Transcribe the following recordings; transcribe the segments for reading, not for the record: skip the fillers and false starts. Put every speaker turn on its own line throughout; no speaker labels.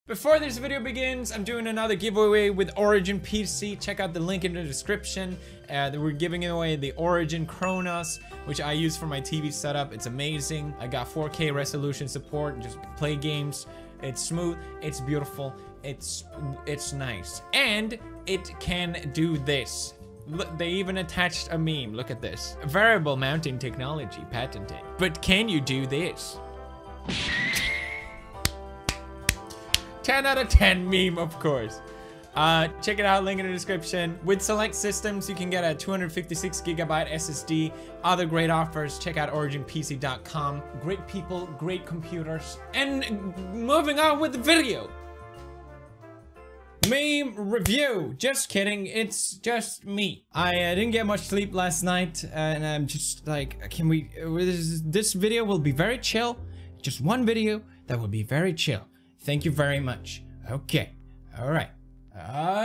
Before this video begins, I'm doing another giveaway with Origin PC. Check out the link in the description. We're giving away the Origin Kronos, which I use for my TV setup. It's amazing. I got 4K resolution support. Just play games. It's smooth. It's beautiful. It's nice. And it can do this. Look, they even attached a meme. Look at this. Variable mounting technology patented. But can you do this? 10 out of 10 meme, of course. Check it out, link in the description. With select systems, you can get a 256GB SSD. Other great offers, check out originpc.com. Great people, great computers. And moving on with the video. Meme review. Just kidding, it's just me. I didn't get much sleep last night, and I'm just like, this video will be very chill. Just one video that will be very chill. Thank you very much. Okay. All right.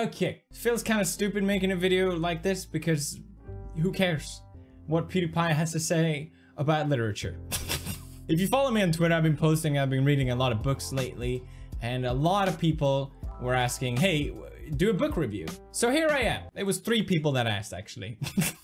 Okay. Feels kind of stupid making a video like this because who cares what PewDiePie has to say about literature? If you follow me on Twitter, I've been reading a lot of books lately, and a lot of people were asking, hey, do a book review. So here I am. It was 3 people that asked, actually.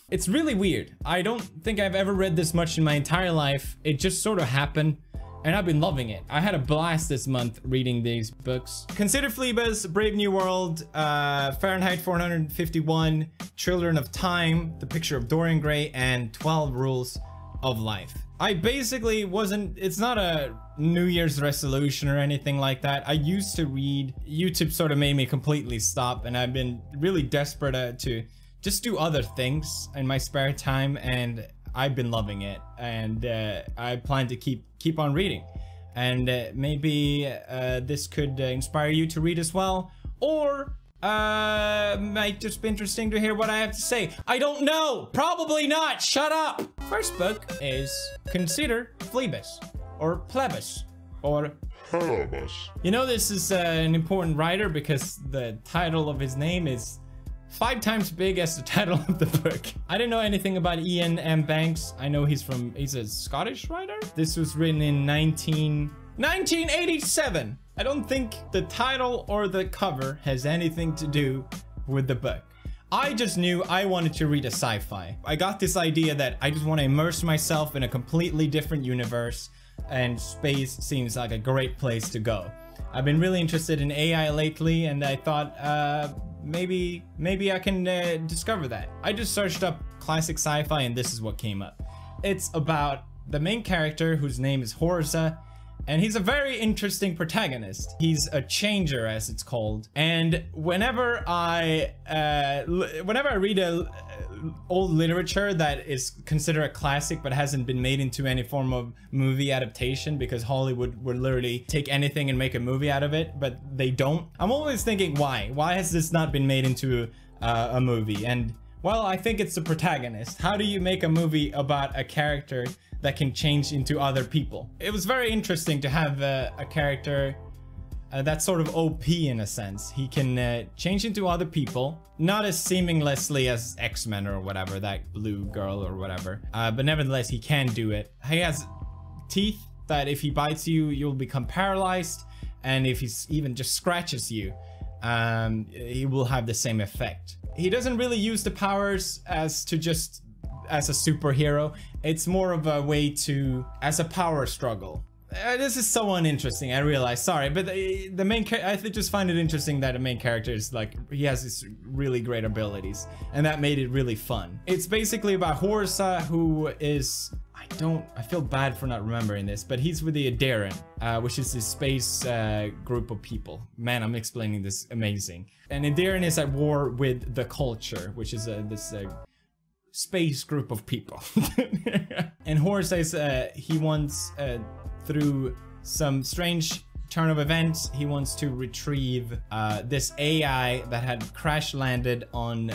It's really weird. I don't think I've ever read this much in my entire life. It just sort of happened. And I've been loving it. I had a blast this month reading these books. Consider Phoebus, Brave New World, Fahrenheit 451, Children of Time, The Picture of Dorian Gray, and 12 Rules of Life. I basically wasn't, it's not a New Year's resolution or anything like that. I used to read. YouTube sort of made me completely stop, and I've been really desperate to just do other things in my spare time, and I've been loving it, and I plan to keep on reading, and maybe this could inspire you to read as well, or might just be interesting to hear what I have to say. I don't know. Probably not. Shut up. First book is Consider Phoebus, or Plebus, or Plebus. You know, this is an important writer because the title of his name is 5 times big as the title of the book. I didn't know anything about Ian M. Banks. I know he's a Scottish writer. This was written in 1987. I don't think the title or the cover has anything to do with the book. I just knew I wanted to read a sci-fi. I got this idea that I just want to immerse myself in a completely different universe, and space seems like a great place to go. I've been really interested in AI lately, and I thought, maybe I can discover that. I just searched up classic sci-fi, and this is what came up. It's about the main character, whose name is Horza, and he's a very interesting protagonist. He's a changer, as it's called. And whenever I read old literature that is considered a classic but hasn't been made into any form of movie adaptation, because Hollywood would literally take anything and make a movie out of it, but they don't. I'm always thinking, why has this not been made into a movie? And well, I think it's the protagonist. How do you make a movie about a character that can change into other people? It was very interesting to have a character that's sort of OP in a sense. He can change into other people, not as seamlessly as X-Men or whatever, that blue girl or whatever, but nevertheless he can do it. He has teeth that if he bites you, you'll become paralyzed, and if he even just scratches you, he will have the same effect. He doesn't really use the powers as a superhero. It's more of a way as a power struggle. This is so uninteresting, I realize, sorry, but the main character, I just find it interesting that the main character is like, he has these really great abilities, and that made it really fun. It's basically about Horza, who is, I feel bad for not remembering this, but he's with the Adaren, which is this space group of people. Man, I'm explaining this amazing. And Adaren is at war with the Culture, which is this space group of people. And Horza is, he wants, through some strange turn of events, he wants to retrieve this AI that had crash landed on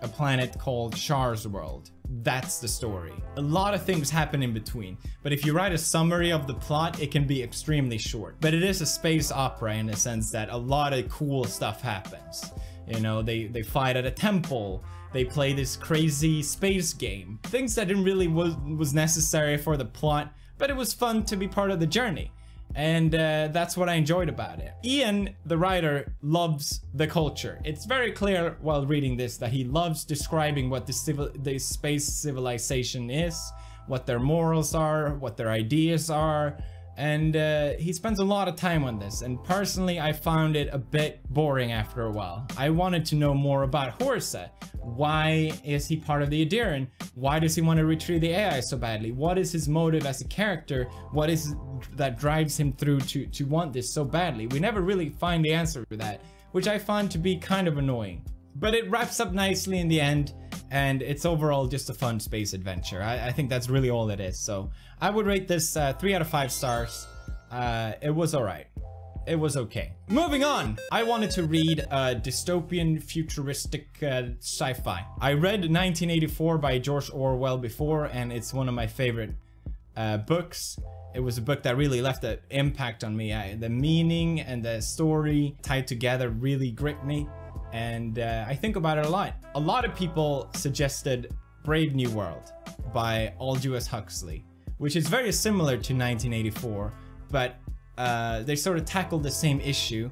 a planet called Char's World. That's the story. A lot of things happen in between, but if you write a summary of the plot, it can be extremely short. But it is a space opera in the sense that a lot of cool stuff happens. You know, they fight at a temple, they play this crazy space game. Things that didn't really was necessary for the plot, but it was fun to be part of the journey. And that's what I enjoyed about it. Ian, the writer, loves the culture. It's very clear while reading this that he loves describing what the space civilization is, what their morals are, what their ideas are, and he spends a lot of time on this. And personally, I found it a bit boring after a while. I wanted to know more about Horsa. Why is he part of the Adiran? Why does he want to retrieve the AI so badly? What is his motive as a character? What is that drives him through to want this so badly? We never really find the answer to that, which I find to be kind of annoying. But it wraps up nicely in the end, and it's overall just a fun space adventure. I think that's really all it is. So I would rate this 3 out of 5 stars. It was alright. It was okay. Moving on, I wanted to read dystopian futuristic sci-fi. I read 1984 by George Orwell before, and it's one of my favorite books. It was a book that really left an impact on me. The meaning and the story tied together really gripped me, and I think about it a lot. A lot of people suggested Brave New World by Aldous Huxley, which is very similar to 1984, but they sort of tackle the same issue,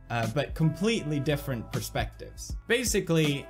but completely different perspectives. Basically,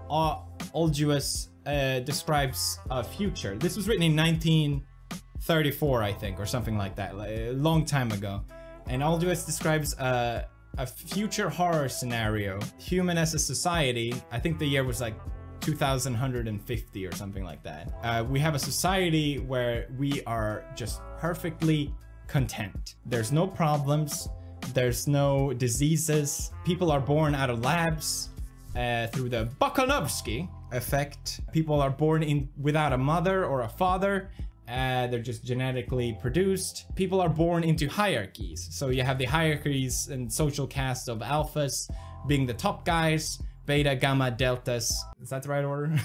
Aldous describes a future. This was written in 1934, I think, or something like that, a long time ago. And Aldous describes a future horror scenario. Human as a society, I think the year was like 2150 or something like that. We have a society where we are just perfectly content. There's no problems, there's no diseases, people are born out of labs through the Bakanovsky effect. People are born without a mother or a father, they're just genetically produced. People are born into hierarchies, so you have the hierarchies and social castes of alphas being the top guys, beta, gamma, deltas. Is that the right order?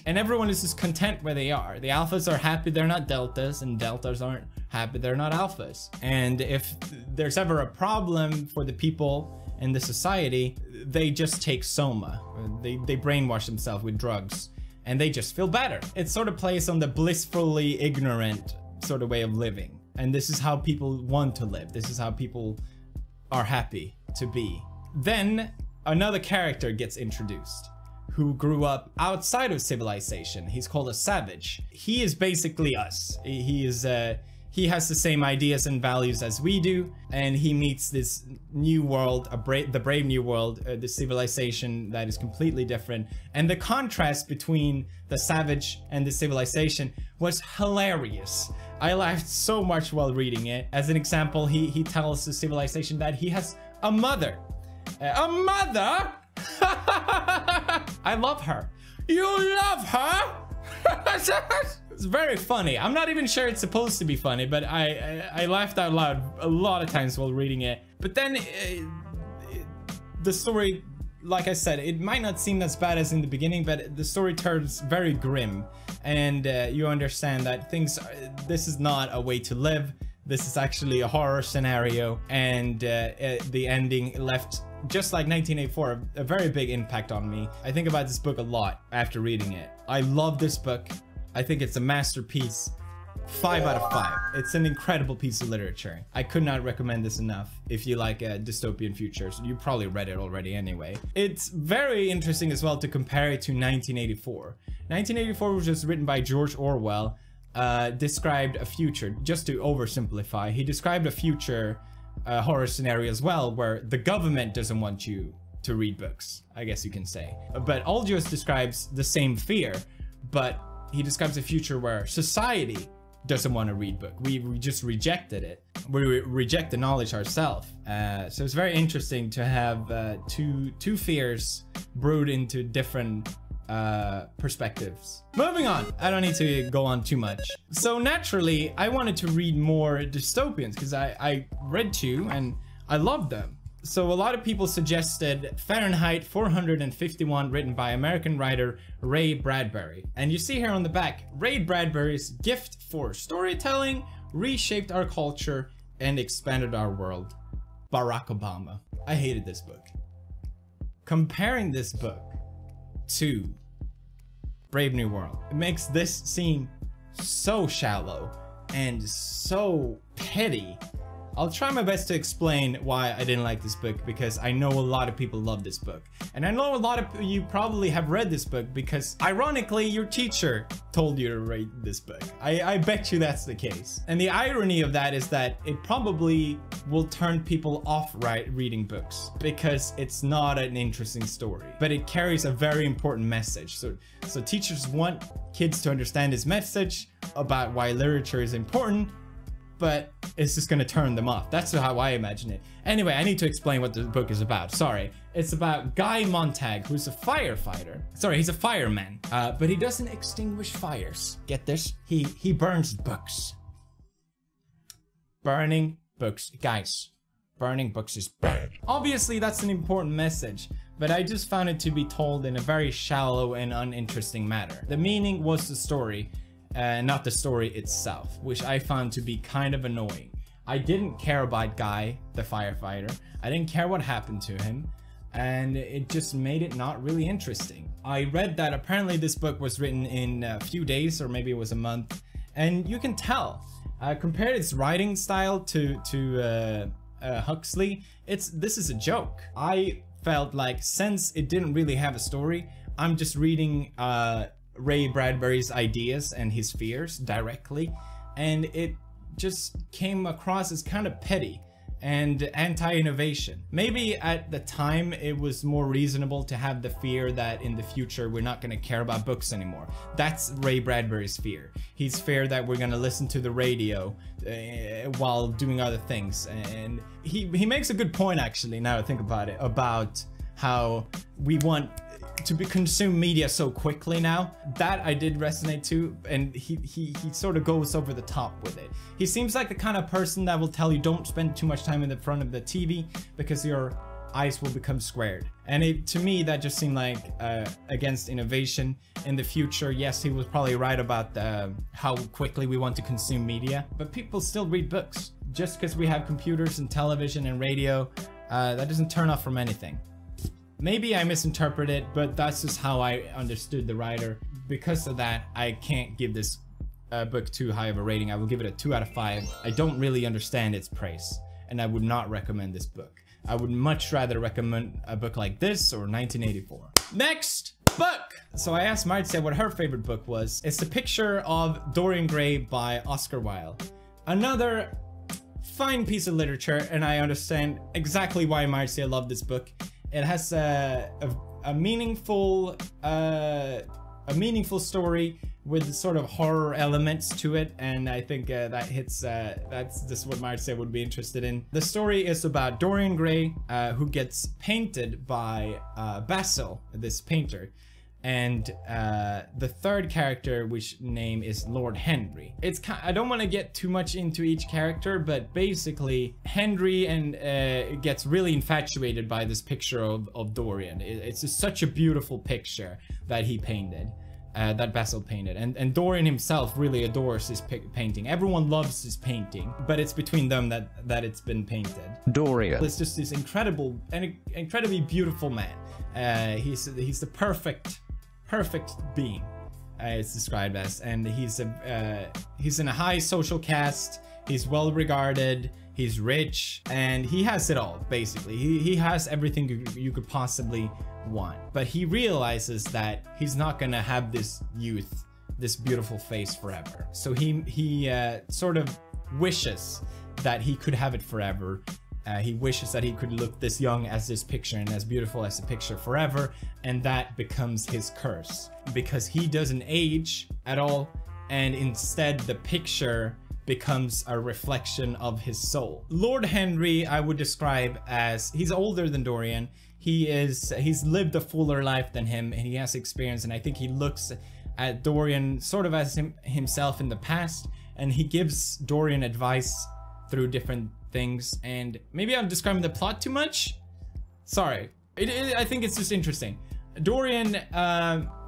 And everyone is just content where they are. The alphas are happy they're not deltas, and deltas aren't happy they're not alphas. And if there's ever a problem for the people in the society, they just take soma. They brainwash themselves with drugs, and they just feel better. It sort of plays on the blissfully ignorant sort of way of living. And this is how people want to live. This is how people are happy to be. Then another character gets introduced who grew up outside of civilization. He's called a savage. He is basically us. He has the same ideas and values as we do, and he meets this new world, the brave new world, the civilization that is completely different. And the contrast between the savage and the civilization was hilarious. I laughed so much while reading it. As an example, he tells the civilization that he has a mother. A mother? I love her. You love her? It's very funny. I'm not even sure it's supposed to be funny, but I laughed out loud a lot of times while reading it. But then the story, like I said, it might not seem as bad as in the beginning, but the story turns very grim, and you understand that this is not a way to live. This is actually a horror scenario, and the ending left, just like 1984, a very big impact on me. I think about this book a lot after reading it. I love this book. I think it's a masterpiece. 5 out of 5. It's an incredible piece of literature. I could not recommend this enough. If you like dystopian futures, you probably read it already anyway. It's very interesting as well to compare it to 1984. 1984 was just written by George Orwell. Described a future, just to oversimplify, he described a future horror scenario as well, where the government doesn't want you to read books, I guess you can say. But Aldous describes the same fear, but he describes a future where society doesn't want to read book. We just rejected it. We reject the knowledge ourselves. So it's very interesting to have two fears brewed into different perspectives. Moving on, I don't need to go on too much. So naturally, I wanted to read more dystopians because I read 2 and I loved them. So a lot of people suggested Fahrenheit 451, written by American writer Ray Bradbury. And you see here on the back, Ray Bradbury's gift for storytelling reshaped our culture and expanded our world. Barack Obama. I hated this book. Comparing this book to Brave New World, it makes this seem so shallow and so petty I'll try my best to explain why I didn't like this book, because I know a lot of people love this book. And I know a lot of you probably have read this book because, ironically, your teacher told you to read this book. I bet you that's the case. And the irony of that is that it probably will turn people off reading books because it's not an interesting story, but it carries a very important message. So teachers want kids to understand this message about why literature is important, but it's just gonna turn them off. That's how I imagine it. Anyway, I need to explain what the book is about. Sorry. It's about Guy Montag, who's a firefighter. Sorry, he's a fireman, but he doesn't extinguish fires. Get this? He burns books. Burning books. Guys, burning books is bad. Obviously, that's an important message, but I just found it to be told in a very shallow and uninteresting manner. The meaning was the story, not the story itself, which I found to be kind of annoying. I didn't care about Guy, the firefighter. I didn't care what happened to him, and it just made it not really interesting. I read that apparently this book was written in a few days, or maybe it was a month, and you can tell. Compared its writing style to Huxley, this is a joke. I felt like, since it didn't really have a story, I'm just reading Ray Bradbury's ideas and his fears directly, and it just came across as kind of petty and anti-innovation. Maybe at the time it was more reasonable to have the fear that in the future we're not going to care about books anymore. That's Ray Bradbury's fear. He's fear that we're going to listen to the radio while doing other things, and he makes a good point, actually, now I think about it, about how we want to consume media so quickly now. That I did resonate to, and he sort of goes over the top with it. He seems like the kind of person that will tell you don't spend too much time in the front of the TV because your eyes will become squared. And to me, that just seemed like against innovation in the future. Yes, he was probably right about how quickly we want to consume media, but people still read books. Just because we have computers and television and radio, that doesn't turn off from anything. Maybe I misinterpreted it, but that's just how I understood the writer. Because of that, I can't give this book too high of a rating. I will give it a 2 out of 5. I don't really understand its praise, and I would not recommend this book. I would much rather recommend a book like this or 1984. Next book! So I asked Marcia what her favorite book was. It's The Picture of Dorian Gray by Oscar Wilde. Another fine piece of literature, and I understand exactly why Marcia loved this book. It has a meaningful story with sort of horror elements to it, and I think that hits. That's just what Marcia would be interested in. The story is about Dorian Gray, who gets painted by Basil, this painter, and the third character, which name is Lord Henry. I don't want to get too much into each character, but basically Henry gets really infatuated by this picture of Dorian. It's just such a beautiful picture that he painted, that Basil painted, and Dorian himself really adores his painting. Everyone loves his painting, but it's between them that it's been painted. Dorian. It's just this incredibly beautiful man. He's the perfect being, it's described as, and he's in a high social caste. He's well regarded, he's rich, and he has it all, basically. He has everything you could possibly want, but he realizes that he's not gonna have this beautiful face forever. So he sort of wishes that he could have it forever. He wishes that he could look this young as this picture and as beautiful as the picture forever, and that becomes his curse because he doesn't age at all, and instead the picture becomes a reflection of his soul. Lord Henry, I would describe as, he's older than Dorian. He's lived a fuller life than him, and he has experience, and I think he looks at Dorian sort of as himself in the past, and he gives Dorian advice through different things. And maybe I'm describing the plot too much. Sorry. I think it's just interesting. Dorian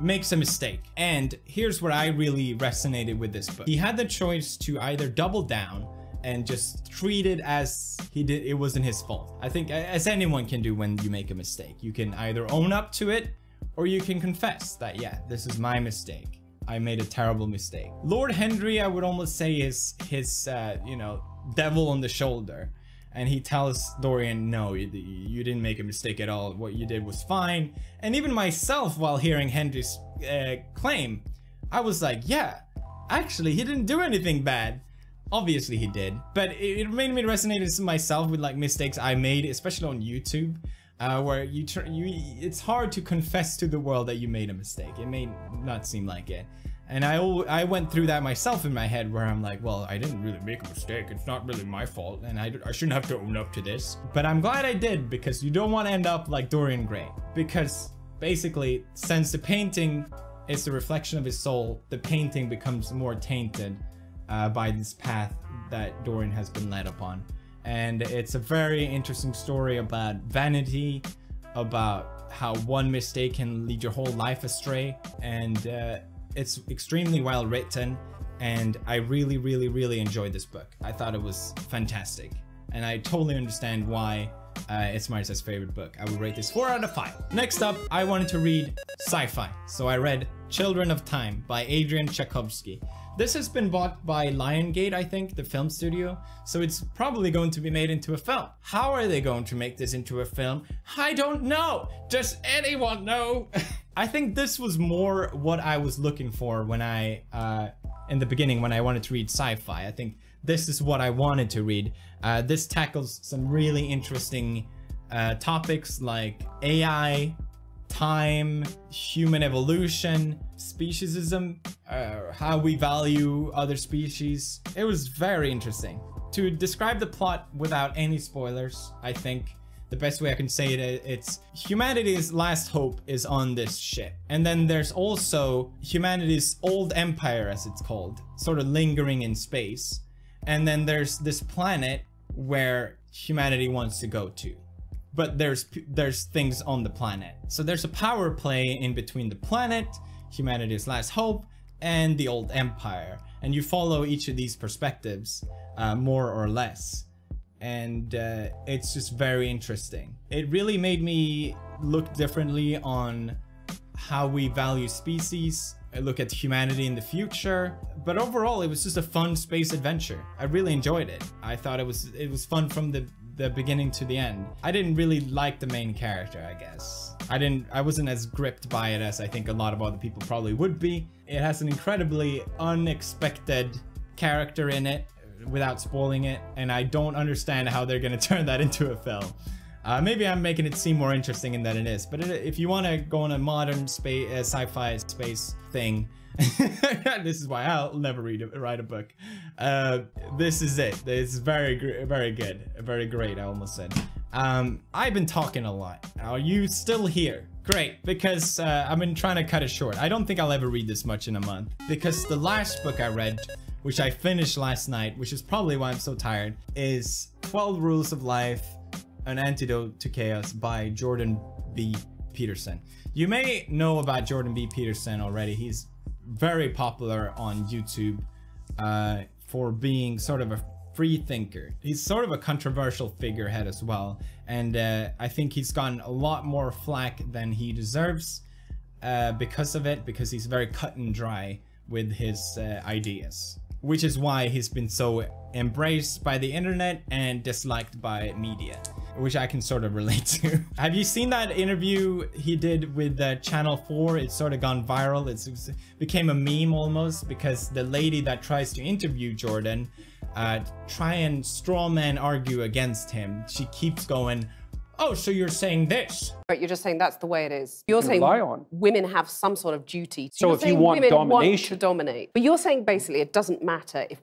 makes a mistake, and here's where I really resonated with this book. He had the choice to either double down and just treat it as it wasn't his fault. I think as anyone can do when you make a mistake. You can either own up to it, or you can confess that, yeah, this is my mistake. I made a terrible mistake. Lord Henry, I would almost say, is his, you know, devil on the shoulder. And he tells Dorian, no, you didn't make a mistake at all. What you did was fine. And even myself, while hearing Henry's claim, I was like, yeah, actually, he didn't do anything bad. Obviously, he did. But it made me resonate myself with like mistakes I made, especially on YouTube, where it's hard to confess to the world that you made a mistake. It may not seem like it. And I went through that myself in my head, where I'm like, well, I didn't really make a mistake. It's not really my fault, and I shouldn't have to own up to this. But I'm glad I did, because you don't want to end up like Dorian Gray. Because basically, since the painting is the reflection of his soul, the painting becomes more tainted by this path that Dorian has been led upon. And it's a very interesting story about vanity, about how one mistake can lead your whole life astray, and it's extremely well written, and I really, really, really enjoyed this book. I thought it was fantastic, and I totally understand why it's Marta's favorite book. I would rate this 4 out of 5. Next up, I wanted to read sci-fi, so I read Children of Time by Adrian Tchaikovsky. This has been bought by Lionsgate, I think, the film studio, so it's probably going to be made into a film. How are they going to make this into a film? I don't know. Does anyone know? I think this was more what I was looking for when in the beginning, when I wanted to read sci-fi. I think this is what I wanted to read. This tackles some really interesting topics like AI, time, human evolution, speciesism, how we value other species. It was very interesting. To describe the plot without any spoilers, I think the best way I can say it, it's humanity's last hope is on this ship. And then there's also humanity's old empire, as it's called, sort of lingering in space. And then there's this planet where humanity wants to go to. But there's things on the planet. So there's a power play in between the planet, humanity's last hope, and the old empire. And you follow each of these perspectives, more or less. And it's just very interesting. It really made me look differently on how we value species, look at humanity in the future. But overall, it was just a fun space adventure. I really enjoyed it. I thought it was fun from the beginning to the end. I didn't really like the main character, I guess. I wasn't as gripped by it as I think a lot of other people probably would be. It has an incredibly unexpected character in it, without spoiling it, and I don't understand how they're gonna turn that into a film. Maybe I'm making it seem more interesting than it is, but if you want to go on a modern sci-fi space thing, this is why I'll never write a book. This is it. It's very good, very great. I almost said. I've been talking a lot. Are you still here? Great, because I've been trying to cut it short. I don't think I'll ever read this much in a month, because the last book I read, which I finished last night, which is probably why I'm so tired, is 12 Rules of Life, An Antidote to Chaos by Jordan B. Peterson. You may know about Jordan B. Peterson already. He's very popular on YouTube for being sort of a free thinker. He's sort of a controversial figurehead as well. And I think he's gotten a lot more flack than he deserves because of it, because he's very cut and dry with his ideas. Which is why he's been so embraced by the internet and disliked by media, which I can sort of relate to. Have you seen that interview he did with Channel 4? It's sort of gone viral. It became a meme almost, because the lady that tries to interview Jordan try and straw man argue against him. She keeps going, oh, so you're saying this?
Right, you're just saying that's the way it is. You're saying women have some sort of duty.
So if you want domination,
want to dominate. But you're saying basically it doesn't matter if...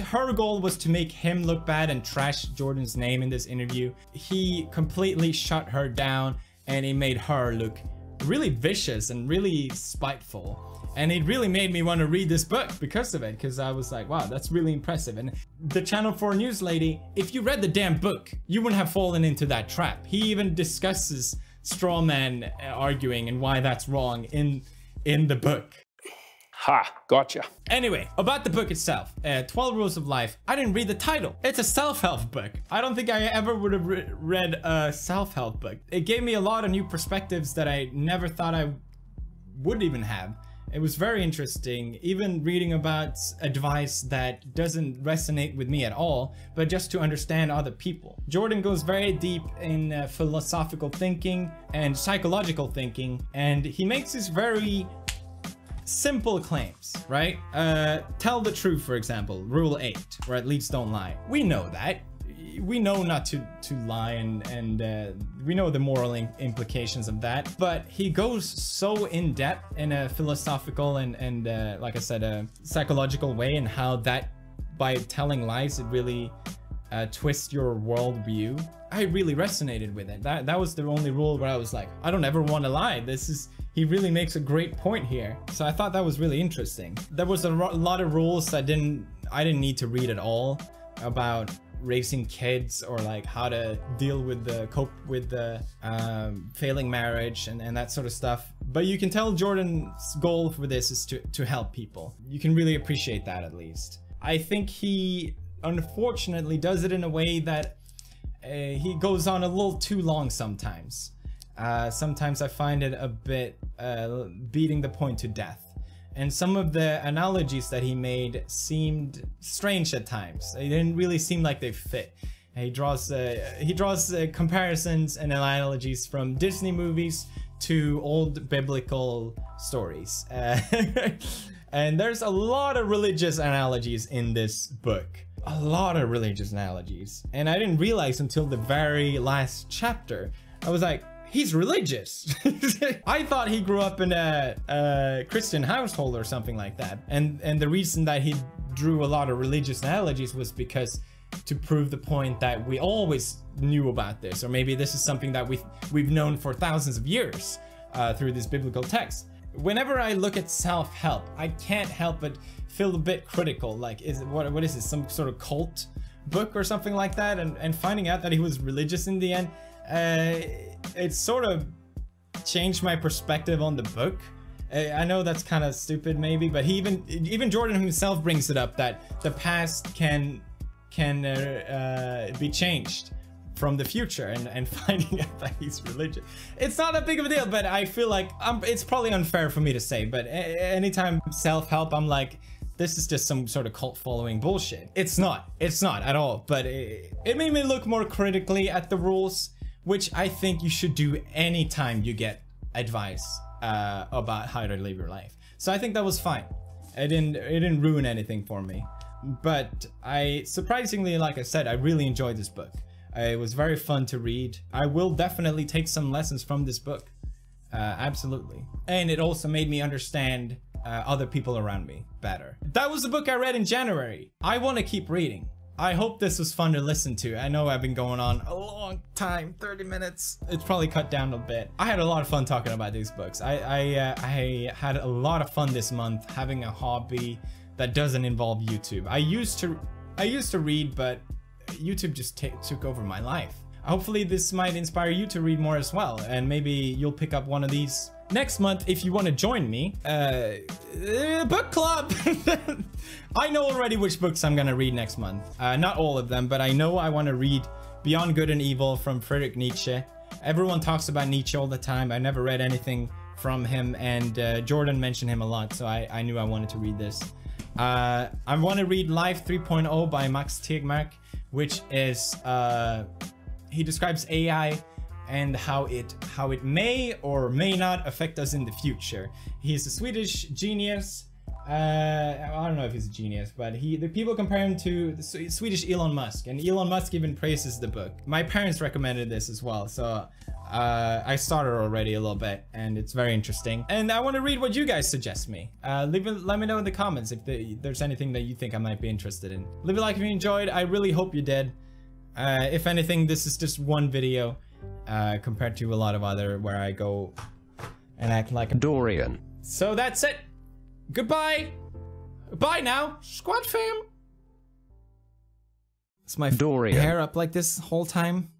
Her goal was to make him look bad and trash Jordan's name in this interview. He completely shut her down, and he made her look really vicious and really spiteful. And it really made me want to read this book because of it, because I was like, wow, that's really impressive. And the Channel 4 News lady, if you read the damn book, you wouldn't have fallen into that trap. He even discusses straw man arguing and why that's wrong in the book.
Ha, gotcha.
Anyway, about the book itself, 12 Rules of Life. I didn't read the title. It's a self-help book. I don't think I ever would have read a self-help book. It gave me a lot of new perspectives that I never thought I would even have. It was very interesting, even reading about advice that doesn't resonate with me at all, but just to understand other people. Jordan goes very deep in philosophical thinking and psychological thinking, and he makes these very simple claims, right? Tell the truth, for example, rule 8, or at least don't lie. We know that. We know not to lie, and we know the moral implications of that, but he goes so in depth in a philosophical and like I said, a psychological way, and how that by telling lies it really twists your worldview. I really resonated with it. That was the only rule where I was like, I don't ever want to lie. He really makes a great point here. So I thought that was really interesting. There was a lot of rules I didn't need to read at all, about raising kids, or like how to deal with cope with the failing marriage and that sort of stuff. But you can tell Jordan's goal for this is to help people. You can really appreciate that, at least. I think he unfortunately does it in a way that he goes on a little too long sometimes. Sometimes I find it a bit beating the point to death. And some of the analogies that he made seemed strange at times. They didn't really seem like they fit. He draws comparisons and analogies from Disney movies to old biblical stories. And there's a lot of religious analogies in this book. A lot of religious analogies. And I didn't realize until the very last chapter. I was like, he's religious. I thought he grew up in a Christian household or something like that. And the reason that he drew a lot of religious analogies was because to prove the point that we always knew about this, or maybe this is something that we've known for thousands of years through this biblical text. Whenever I look at self-help, I can't help but feel a bit critical. Like, what is this, some sort of cult book or something like that? And finding out that he was religious in the end, it sort of changed my perspective on the book. I know that's kind of stupid maybe, but even Jordan himself brings it up that the past can be changed from the future, and finding out that he's religious. It's not that big of a deal, but I feel like it's probably unfair for me to say, but anytime self-help, I'm like, this is just some sort of cult following bullshit. It's not at all, but it made me look more critically at the rules, which I think you should do anytime you get advice about how to live your life. So I think that was fine. It didn't ruin anything for me. But surprisingly, like I said, I really enjoyed this book. It was very fun to read. I will definitely take some lessons from this book. Absolutely. And it also made me understand other people around me better. That was the book I read in January. I want to keep reading. I hope this was fun to listen to. I know I've been going on a long time, 30 minutes. It's probably cut down a bit. I had a lot of fun talking about these books. I had a lot of fun this month having a hobby that doesn't involve YouTube. I used to read, but YouTube just took over my life. Hopefully this might inspire you to read more as well, and maybe you'll pick up one of these next month if you want to join me. Book club. I know already which books I'm gonna read next month. Not all of them, but I know I want to read Beyond Good and Evil from Friedrich Nietzsche. Everyone talks about Nietzsche all the time. I never read anything from him, and Jordan mentioned him a lot, so I knew I wanted to read this. I want to read Life 3.0 by Max Tegmark, which is he describes AI and how it may or may not affect us in the future. He's a Swedish genius. I don't know if he's a genius, but the people compare him to the Swedish Elon Musk, and Elon Musk even praises the book. My parents recommended this as well, so I started already a little bit, and it's very interesting. And I want to read what you guys suggest me. Let me know in the comments if there's anything that you think I might be interested in. Leave a like if you enjoyed. I really hope you did. If anything, this is just one video compared to a lot of other where I go and act like a
Dorian.
So that's it. Goodbye. Bye now, squad fam. Is my
Dorian
hair up like this whole time?